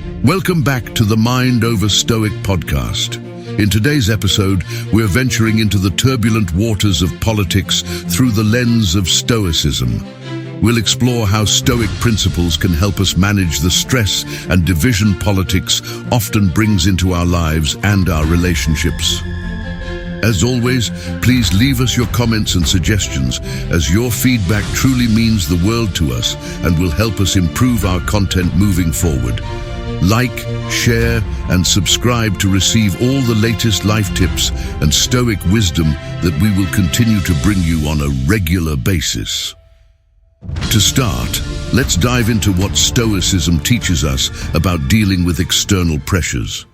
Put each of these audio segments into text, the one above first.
Welcome back to the Mind Over Stoic Podcast. In today's episode, we're venturing into the turbulent waters of politics through the lens of Stoicism. We'll explore how Stoic principles can help us manage the stress and division politics often brings into our lives and our relationships. As always, please leave us your comments and suggestions, as your feedback truly means the world to us and will help us improve our content moving forward. Like, share, and subscribe to receive all the latest life tips and Stoic wisdom that we will continue to bring you on a regular basis. To start, let's dive into what Stoicism teaches us about dealing with external pressures.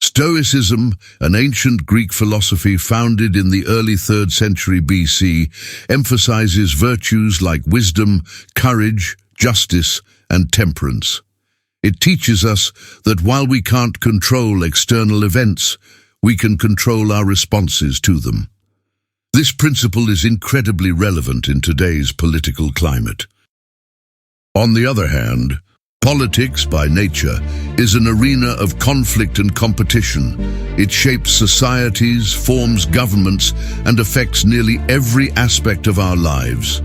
Stoicism, an ancient Greek philosophy founded in the early 3rd century BC, emphasizes virtues like wisdom, courage, justice, and temperance. It teaches us that while we can't control external events, we can control our responses to them. This principle is incredibly relevant in today's political climate. On the other hand, politics, by nature, is an arena of conflict and competition. It shapes societies, forms governments, and affects nearly every aspect of our lives.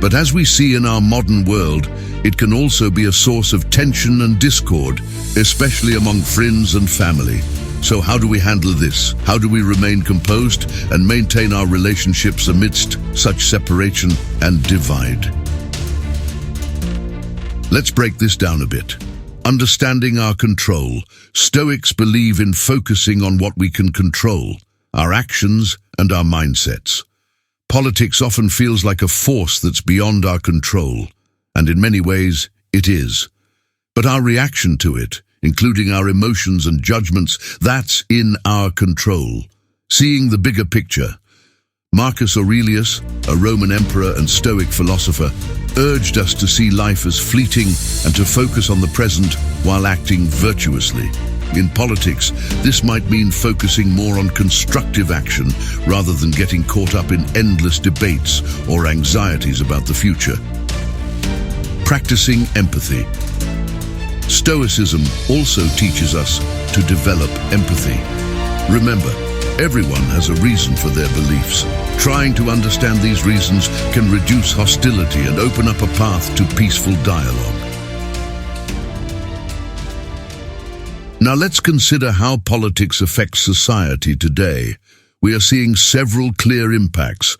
But as we see in our modern world, it can also be a source of tension and discord, especially among friends and family. So how do we handle this? How do we remain composed and maintain our relationships amidst such separation and divide? Let's break this down a bit. Understanding our control, Stoics believe in focusing on what we can control, our actions and our mindsets. Politics often feels like a force that's beyond our control, and in many ways, it is. But our reaction to it, including our emotions and judgments, that's in our control. Seeing the bigger picture, Marcus Aurelius, a Roman emperor and Stoic philosopher, urged us to see life as fleeting and to focus on the present while acting virtuously. In politics, this might mean focusing more on constructive action rather than getting caught up in endless debates or anxieties about the future. Practicing empathy. Stoicism also teaches us to develop empathy. Remember, everyone has a reason for their beliefs. Trying to understand these reasons can reduce hostility and open up a path to peaceful dialogue. Now let's consider how politics affects society today. We are seeing several clear impacts.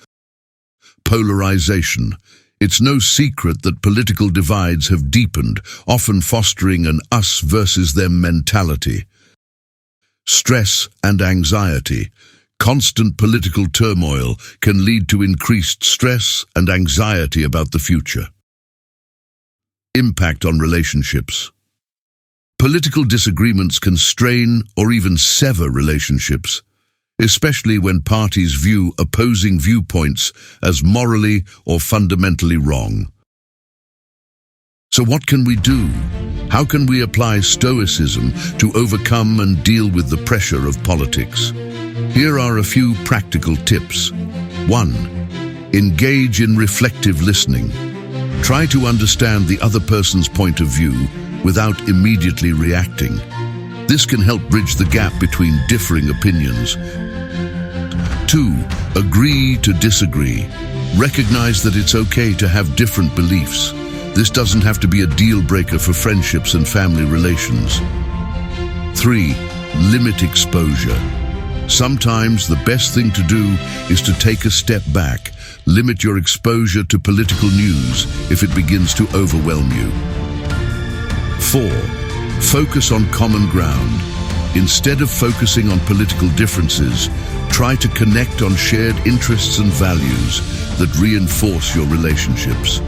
Polarization. It's no secret that political divides have deepened, often fostering an us versus them mentality. Stress and anxiety. Constant political turmoil can lead to increased stress and anxiety about the future. Impact on relationships. Political disagreements can strain or even sever relationships, especially when parties view opposing viewpoints as morally or fundamentally wrong. So what can we do? How can we apply Stoicism to overcome and deal with the pressure of politics? Here are a few practical tips. 1. Engage in reflective listening. Try to understand the other person's point of view without immediately reacting. This can help bridge the gap between differing opinions. 2. Agree to disagree. Recognize that it's okay to have different beliefs. This doesn't have to be a deal breaker for friendships and family relations. 3. Limit exposure. Sometimes the best thing to do is to take a step back. Limit your exposure to political news if it begins to overwhelm you. 4. Focus on common ground. Instead of focusing on political differences, try to connect on shared interests and values that reinforce your relationships.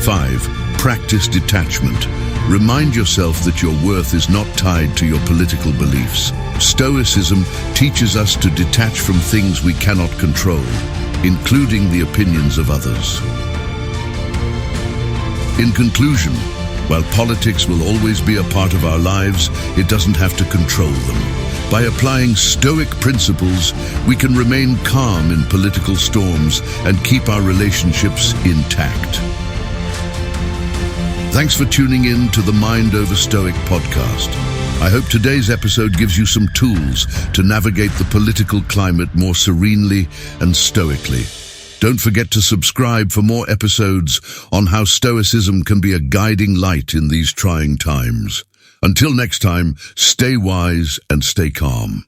5. Practice detachment. Remind yourself that your worth is not tied to your political beliefs. Stoicism teaches us to detach from things we cannot control, including the opinions of others. In conclusion, while politics will always be a part of our lives, it doesn't have to control them. By applying Stoic principles, we can remain calm in political storms and keep our relationships intact. Thanks for tuning in to the Mind Over Stoic podcast. I hope today's episode gives you some tools to navigate the political climate more serenely and stoically. Don't forget to subscribe for more episodes on how Stoicism can be a guiding light in these trying times. Until next time, stay wise and stay calm.